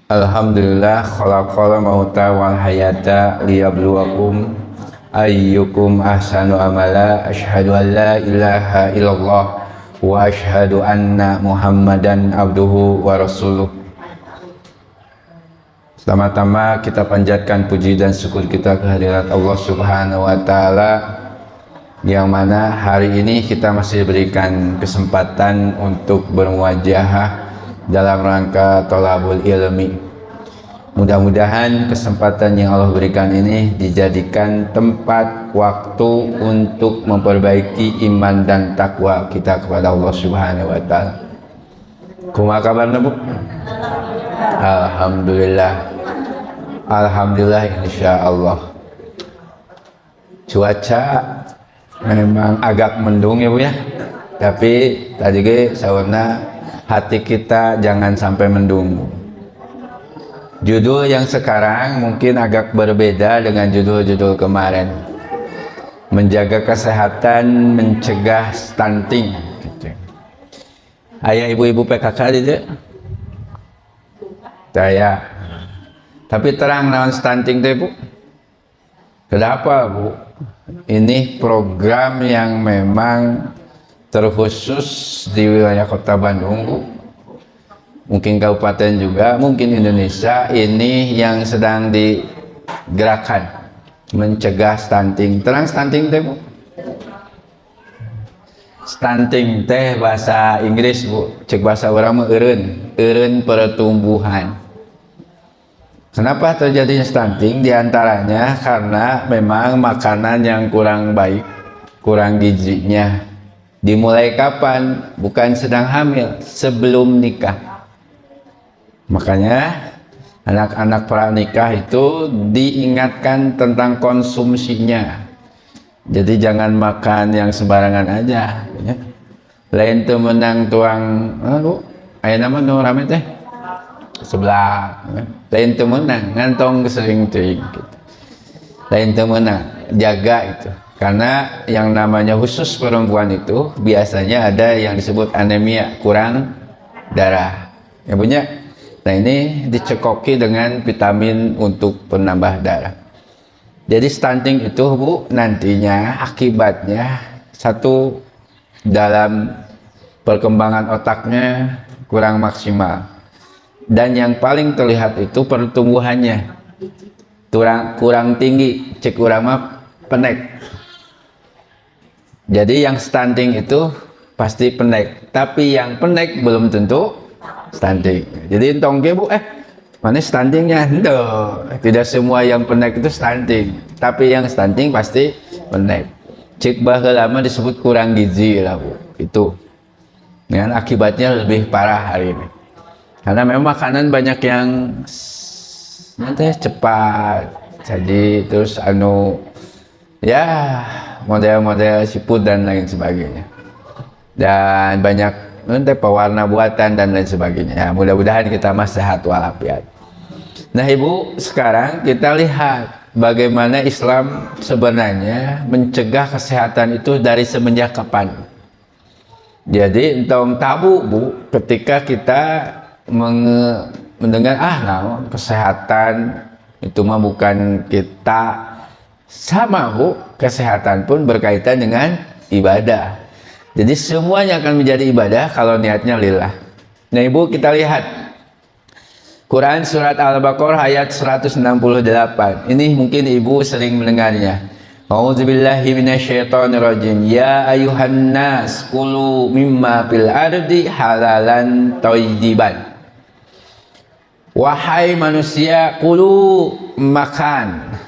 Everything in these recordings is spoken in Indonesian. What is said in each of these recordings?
Alhamdulillah khalaqal mauta wal hayata liyabluwakum ayyukum ahsanu amala. Asyhadu an la ilaha illallah wa asyhadu anna Muhammadan abduhu wa rasuluh. Pertama-tama kita panjatkan puji dan syukur kita kehadirat Allah Subhanahu wa taala, yang mana hari ini kita masih diberikan kesempatan untuk bermuajahah dalam rangka thalabul ilmi. Mudah-mudahan kesempatan yang Allah berikan ini dijadikan tempat waktu untuk memperbaiki iman dan takwa kita kepada Allah Subhanahu wa taala. Kumaha kabarna, Bu? Alhamdulillah. Alhamdulillah, insyaallah. Cuaca memang agak mendung ya, Bu ya. Tapi tadi ge saurna hati kita jangan sampai mendung. Judul yang sekarang mungkin agak berbeda dengan judul-judul kemarin. Menjaga kesehatan, mencegah stunting. Ayah ibu-ibu PKK itu? Saya. Tapi terang naon stunting teh, Bu? Kenapa, Bu? Ini program yang memang terkhusus di wilayah Kota Bandung, Bu. Mungkin kabupaten juga, mungkin Indonesia, ini yang sedang digerakkan mencegah stunting. Terang stunting teh, Bu? Stunting teh bahasa Inggris, Bu. Cek bahasa orang mah eureun pertumbuhan. Kenapa terjadi stunting? Di antaranya karena memang makanan yang kurang baik, kurang gizinya. Dimulai kapan? Bukan sedang hamil, sebelum nikah. Makanya anak-anak pranikah itu diingatkan tentang konsumsinya. Jadi jangan makan yang sembarangan aja, ya. Lain teu menang tuang, aya nama nu rame teh sebelah, ya. Lain teu menang ngantong sering teuing gitu. Lain teu menang, jaga itu. Karena yang namanya khusus perempuan itu biasanya ada yang disebut anemia, kurang darah. Ya punya. Nah ini dicekoki dengan vitamin untuk penambah darah. Jadi stunting itu, Bu, nantinya akibatnya satu, dalam perkembangan otaknya kurang maksimal. Dan yang paling terlihat itu pertumbuhannya kurang tinggi, cek urang mah pendek. Jadi yang stunting itu pasti pendek, tapi yang pendek belum tentu stunting. Jadi entong ge, Bu, mana stuntingnya? Tidak semua yang pendek itu stunting, tapi yang stunting pasti pendek. Cek baheula lama disebut kurang gizi lah, Bu. Itu. Dengan akibatnya lebih parah hari ini. Karena memang makanan banyak yang nanti cepat saji, terus ya model-model siput dan lain sebagainya, dan banyak nanti pewarna buatan dan lain sebagainya. Ya, mudah-mudahan kita masih sehat walafiat. Nah, Ibu, sekarang kita lihat bagaimana Islam sebenarnya mencegah kesehatan itu dari semenjak kapan. Jadi entong tabu, Bu, ketika kita mendengar kesehatan itu mah bukan kita. Sama, Bu, kesehatan pun berkaitan dengan ibadah. Jadi semuanya akan menjadi ibadah kalau niatnya lillah. Nah, Ibu, kita lihat Quran surat Al-Baqarah ayat 168. Ini mungkin Ibu sering mendengarnya. A'udzubillahi minasyaitonirrajim. Ya ayuhan nas kulu mimma fil ardi halalan thayyiban. Wahai manusia, kulu, makan.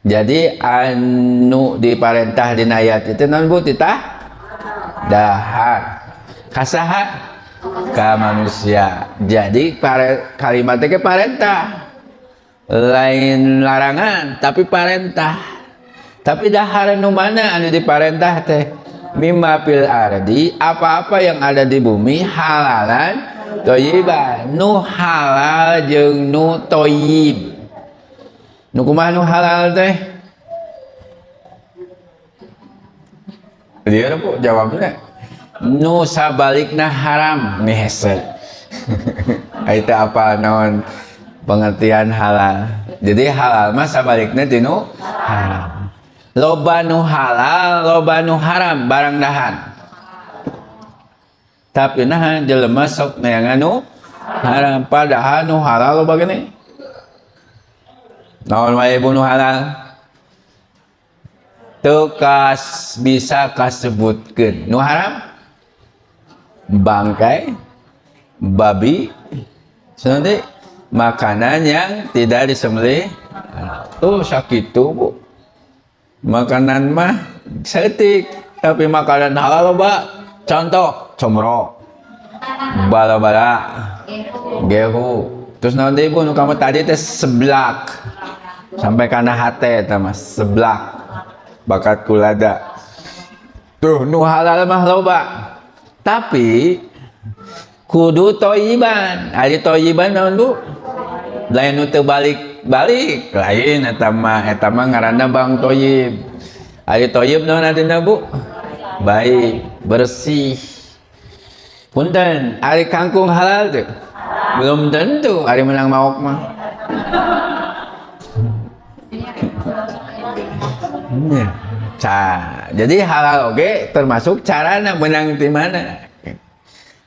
Jadi anu diparentah di ayat itu non, Bu, titah dahar kasaha ka manusia. Jadi kalimat itu parentah, lain larangan tapi parentah. Tapi dahar nu mana anu diparentah teh? Mimma fil ardi, apa-apa yang ada di bumi, halalan thayyiban, nu halal jeung nu thayyib. Nu kumaha nu halal teh? Dia, Bu, jawabnya nu sabalikna haram nih hese. Itu apa naon pengertian halal. Jadi halal mah sabalikna tinu haram. Loba nu halal, loba nu haram barang dahan. Tapi nah jelema sok neangan haram, padahal nu halal loba gini. Naon wae nu halal? Teu bisa kasebutkeun. Nu haram? Bangkai, babi, nanti makanan yang tidak disembelih. Tuh sakitu bu. Makanan mah setik, tapi makanan halal loba. Contoh, comro, bala-bala, gehu. Terus nanti bu, nu kamu tadi teh seblak, sampai kana hate teh seblak, bakat kulada. Tuh nu halal mah loba. Tapi kudu toyiban. Ari toyiban naon bu? Lain nu teu balik-balik, lain eta mah ngaranna bang toyib. Ari toyib naon artina bu? Baik, bersih. Punten, ari kangkung halal tuh? Belum tentu ari menang maok mah. Jadi halal oke termasuk carana menang di mana.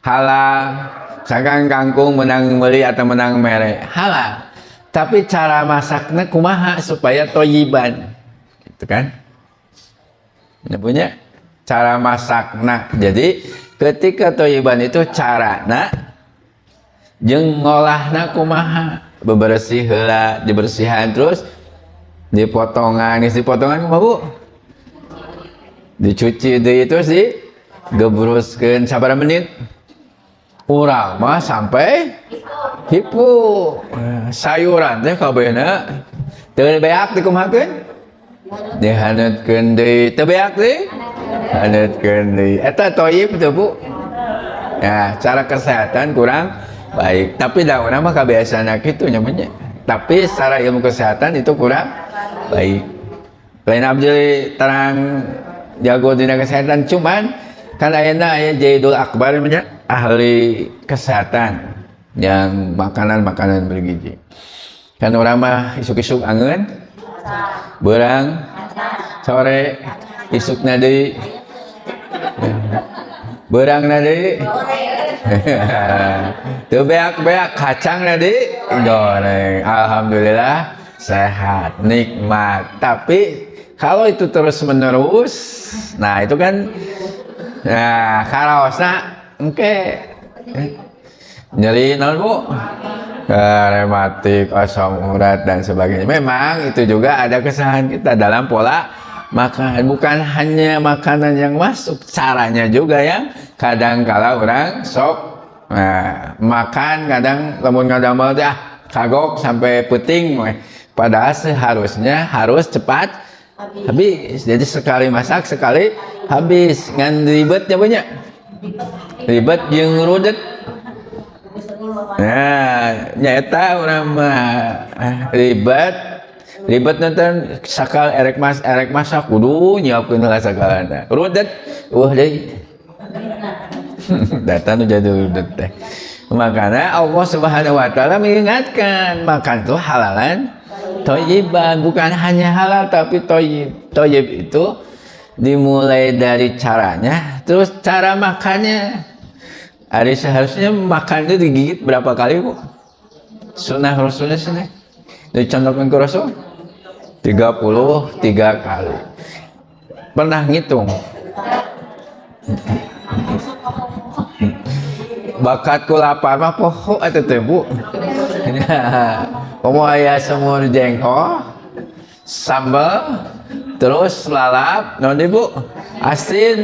Halal, sakan kangkung menang beli atau menang mere, halal. Tapi cara masaknya kumaha supaya toyiban, itu kan? Ini punya cara masakna. Jadi ketika toyiban itu carana, jeung ngolahna kumaha, bebersih heula, dibersihan terus dipotongan, kumaha bu? Dicuci deui terus digebruskeun sabaraha menit? Urang mah sampai hipu. Sayuran teh kabehna teu beak dikumahakeun? Dihaneutkeun deui. Teu beak deui? Haneutkeun deui. Eta toyib teu bu? Ya, cara kesehatan kurang baik. Tapi da urang mah kabiasaana kitu nya nya. Tapi secara ilmu kesehatan itu kurang baik. Lain abdi terang jago dina kesehatan, cuman kan ayeuna aya Jaidul Akbar ahli kesehatan yang makanan bergizi. Kan orang mah isuk-isuk angeun beurang sore isukna deui beurangna deui teu beak-beak kacangna deui goreng. Alhamdulillah sehat nikmat. Tapi kalau itu terus menerus, nah itu kan, nah karaosna, engke nyeri non bu, rematik, asam urat dan sebagainya. Memang itu juga ada kesalahan kita dalam pola makan. Bukan hanya makanan yang masuk, caranya juga yang kadang-kala orang sok makan kadang lamun ngadamel teh kagok sampai puting. Padahal seharusnya harus cepat habis. Jadi sekali masak sekali habis. Ngan ribetnya banyak, ribet jeung rudet. Nah nyata orang mah ribet nonton sakal erek masak kudu nyiapkeun heula sagalana. Rudet deui datang jadi rudet teh. Makanya Allah Subhanahu wa taala mengingatkan makan itu halalan toyiban, bukan hanya halal tapi toyib. Toyib itu dimulai dari caranya, terus cara makannya. Ada seharusnya makan itu digigit berapa kali bu? Sunnah Rasulullah sini dicontohkan ke Rasul 33 kali. Pernah ngitung? Bakat kulapar mah poho atau tebu? Kamu ayah semur jengkol, sambal, terus lalap, non ibu, asin,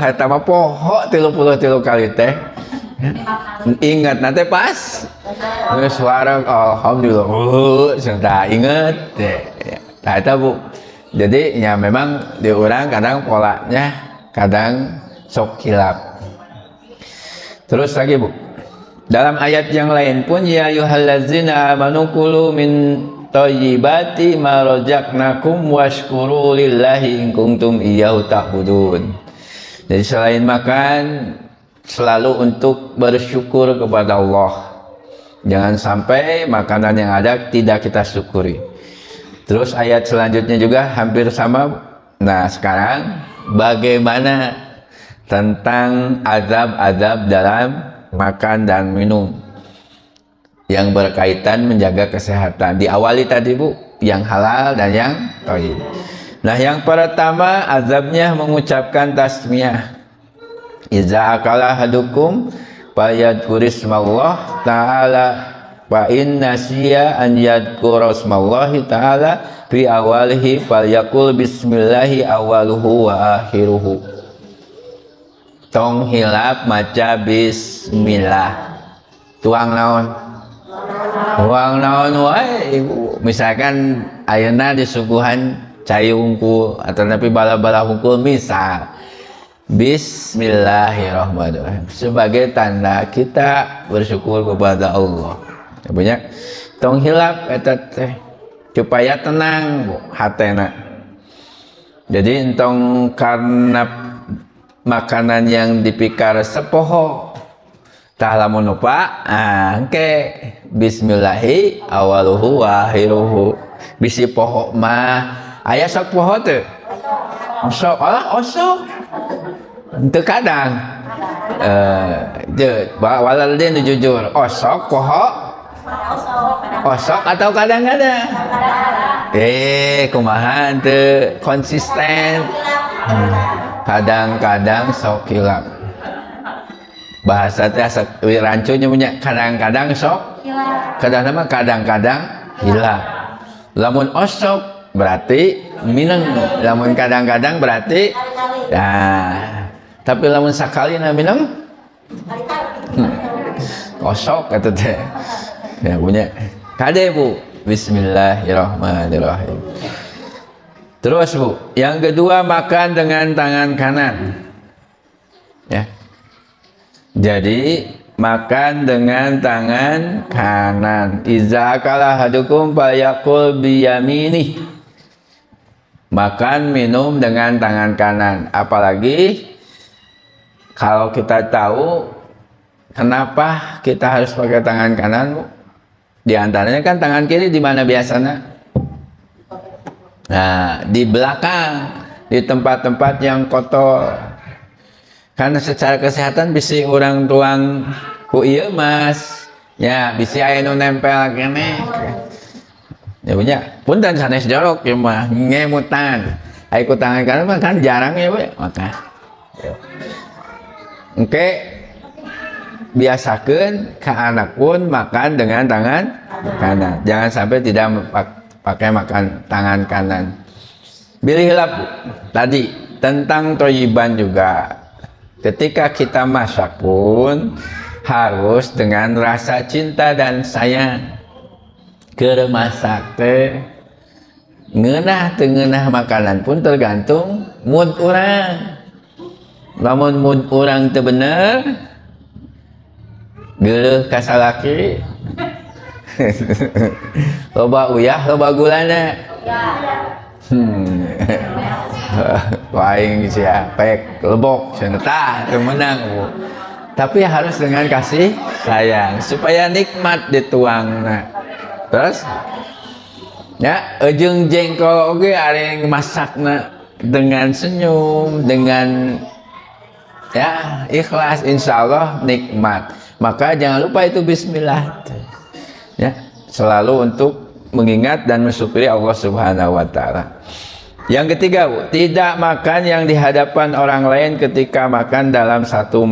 eta mah poho 33 kali teh. Ingat nanti pas, suara alhamdulillah, sudah ingat deh. Nah itu bu, jadi ya memang di orang kadang polanya kadang sok hilap. Terus lagi bu. Dalam ayat yang lain pun ya ayyuhallazina amanu kulu min thayyibati ma razaqnakum washkuru lillahi in kuntum iyyahu ta'budun. Jadi selain makan selalu untuk bersyukur kepada Allah. Jangan sampai makanan yang ada tidak kita syukuri. Terus ayat selanjutnya juga hampir sama. Nah, sekarang bagaimana tentang azab-azab dalam makan dan minum yang berkaitan menjaga kesehatan? Diawali tadi Bu, yang halal dan yang thayyib. Nah, yang pertama azabnya mengucapkan tasmiyah. Iza akala hadukum fayadkurismallah ta'ala fa inna siya an yadkurasmallahi ta'ala fi awalihi falyakul bismillahi awaluhu wa akhiruhu. Tong hilap maca bismillah. Tuang naon wae Ibu. Misalkan ayeuna disuguhan cai hungkul atau napi bala-bala hungkul, misal bismillahirrahmanirrahim sebagai tanda kita bersyukur kepada Allah. Ya punya tong hilap eta teh supaya tenang Bu hatena. Jadi entong karena makanan yang dipikar sepoho tah lamun lupa engke bismillahi awaluhu wa akhiruhu. Bisi poho mah aya sok poho teu? Osok, osok. Teu kadang. Walal dia jujur, osok poho. Osok atau kadang-kadang? Kumaha teu konsisten. Kadang-kadang sok hilap. Bahasa teh rancunya punya kadang-kadang sok hilap. Kadang-kadang hilap. Lamun osok berarti mineng, lamun kadang-kadang berarti tapi lamun sakali na mineng osok kata teh. Ya punya kade Bu, bismillahirrahmanirrahim. Terus Bu, yang kedua makan dengan tangan kanan. Ya. Jadi makan dengan tangan kanan. Iza akala hadukum falyakul biyaminih. Makan minum dengan tangan kanan. Apalagi kalau kita tahu kenapa kita harus pakai tangan kanan Bu. Di antaranya kan tangan kiri di mana biasanya? Nah, di belakang, di tempat-tempat yang kotor. Karena secara kesehatan bisa orang tuang ku ieu Mas. Ya, bisa aya nu nempel kene. Ya punya, punten sanes jorok ya mah ngemutan. Ai ku tangan kanan mah kan jarang ya we, maka. Engke biasakeun ka anak pun makan dengan tangan kanan. Jangan sampai tidak pakai makan tangan kanan. Bilihlah tadi tentang thayyiban juga. Ketika kita masak pun harus dengan rasa cinta dan sayang. Keur masak teh ngeunah teu ngeunah makanan pun tergantung mood urang. Lamun mood urang teu bener, geuleuh ka salaki. Loba uyah, loba gulana. Waing sia pek lebok cenah teu meunang. Tapi harus dengan kasih sayang supaya nikmat dituangna. Terus ya ujung jengkol oge areng masakna dengan senyum, dengan ya ikhlas, insyaallah nikmat. Maka jangan lupa itu bismillah. Ya, selalu untuk mengingat dan mensyukuri Allah Subhanahu wa taala. Yang ketiga, Bu, tidak makan yang di hadapan orang lain ketika makan dalam satu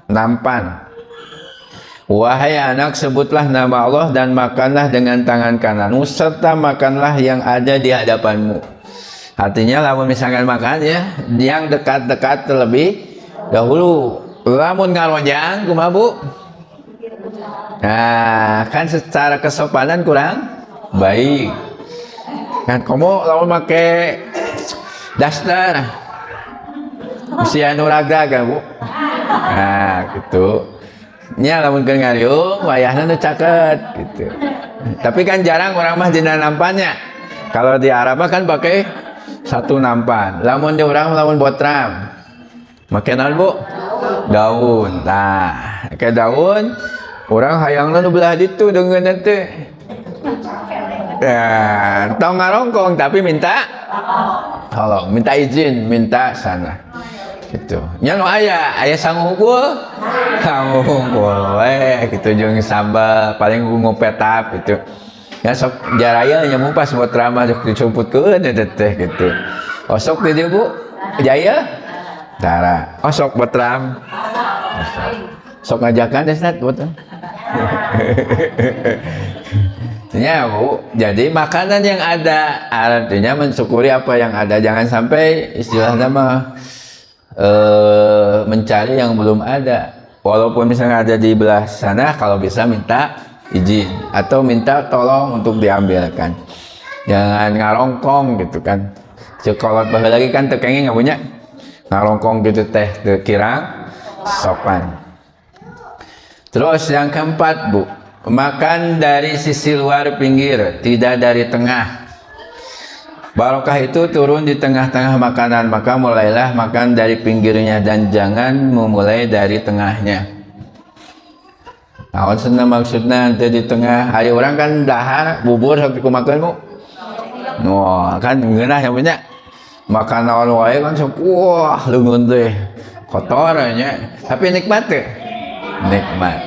nampan. Wahai anak, sebutlah nama Allah dan makanlah dengan tangan kananmu serta makanlah yang ada di hadapanmu. Artinya lamun misalkan makan ya, yang dekat-dekat terlebih dahulu. Lamun ngarojang kumaha Bu? Nah, kan secara kesopanan kurang baik. Kan kamu lamun make daster usia anu raga Bu. Nah, gitu. Nya lamun keur ngariung wayahna nu caket gitu. Tapi kan jarang orang mah dina nampannya. Kalau di Arab kan pakai satu nampan. Lamun di urang lamun botram. Make naon Bu? daun. Nah, ke daun orang hayangna nu belah ditu dengan nanti. Ya, tong ngarongkong tapi minta tolong, minta izin, minta sana. Gitu. Nya nu aya sanghungkul. Sanghungkul we kitu jeung sambal paling ngopetap gitu. Ya sok jaraya nya mun pas buat ramah sok dicumputkeun eta teh gitu. Osok di dieu Bu. Jaya. Tara. Osok buat ram. Sok ngajakan Ustaz buat. Ya Bu, jadi makanan yang ada artinya mensyukuri apa yang ada, jangan sampai istilahnya mah mencari yang belum ada. Walaupun misalnya ada di belah sana, kalau bisa minta izin atau minta tolong untuk diambilkan. Jangan ngarongkong gitu kan. Sekolot baheula lagi kan tekengnya nggak punya ngarongkong gitu teh teu kirang sopan. Terus yang keempat Bu, makan dari sisi luar pinggir, tidak dari tengah. Barokah itu turun di tengah-tengah makanan, maka mulailah makan dari pinggirnya dan jangan memulai dari tengahnya. Nah, maksudnya nanti di tengah, hari orang kan dahar bubur sampai kumakan Bu. Wah, kan ngeunah yang punya makan naon wae kan sok wah leungeun teh kotor nya, tapi nikmat teh. Nikmat.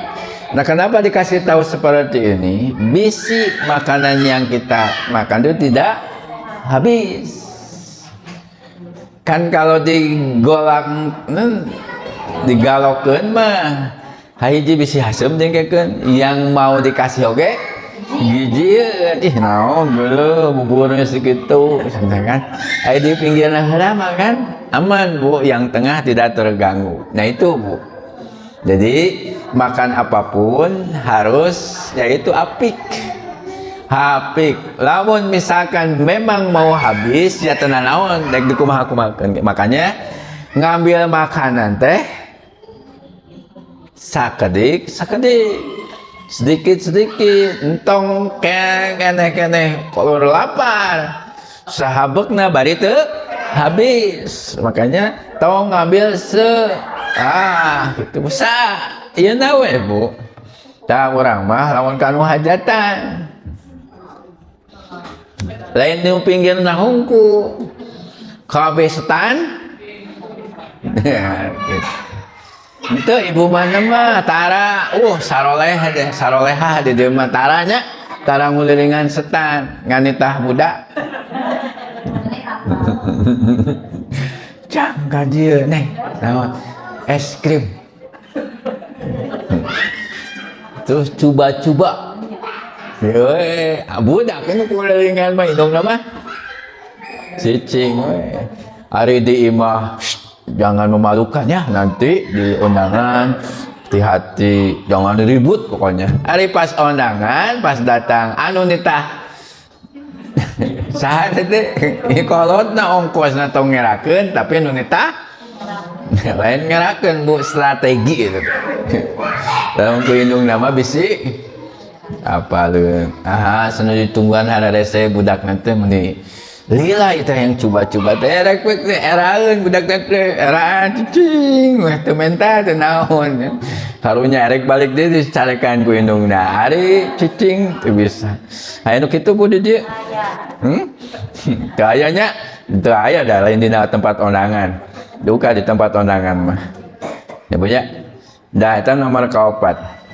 Nah, kenapa dikasih tahu seperti ini? Bisi makanan yang kita makan itu tidak habis. Kan kalau digalokeun mah hiji bisi hasem jengkekeun, yang mau dikasih oge gijieun. Ih naon geuleuh buburnya segitu kan. Aya di pinggirna heula mah kan aman Bu, yang tengah tidak terganggu. Nah itu Bu. Jadi makan apapun harus yaitu apik. Apik. Lamun misalkan memang mau habis ya tenan naon dek dikumaha-kumahakeun. Makanya ngambil makanan teh sakedik sedikit entong keneh kolor lapar sahabeukna bari teu habis. Makanya tong ngambil gitu bisa ieu na we Bu. Tah urang mah lamun kanu hajatan lain di pinggirna hungku kabeh setan. Itu ibu mana mah tara sarolehah di dieu mah taranya tara ngulilingan setan nganitah budak. Jangka dieu neh naon es krim. Terus coba-coba. Budak ini kulilingan mah hidungna mah cicing we. Ari di imah jangan memalukan ya, nanti di undangan hati-hati jangan ribut pokoknya. Ari pas undangan pas datang anu nitah saha teh kolotna ongkosna tong ngerakeun tapi anu nitah lain ngerakeun Bu, strategi itu. Dalam kuindung nama bisi apa lu senu ditungguan hararese budak nanti meni lila itu yang coba-coba teh rek teh eraeun budak teh eraan cicing weh teu menta teu naon karunya erek balik deui dicarekan ku indungna ari cicing teu bisa aya nu kitu Bu di dieu teu aya nya teu aya da lain dina tempat undangan duka di tempat undangan mah ya Bu ya. Dah, itu nomor keempat.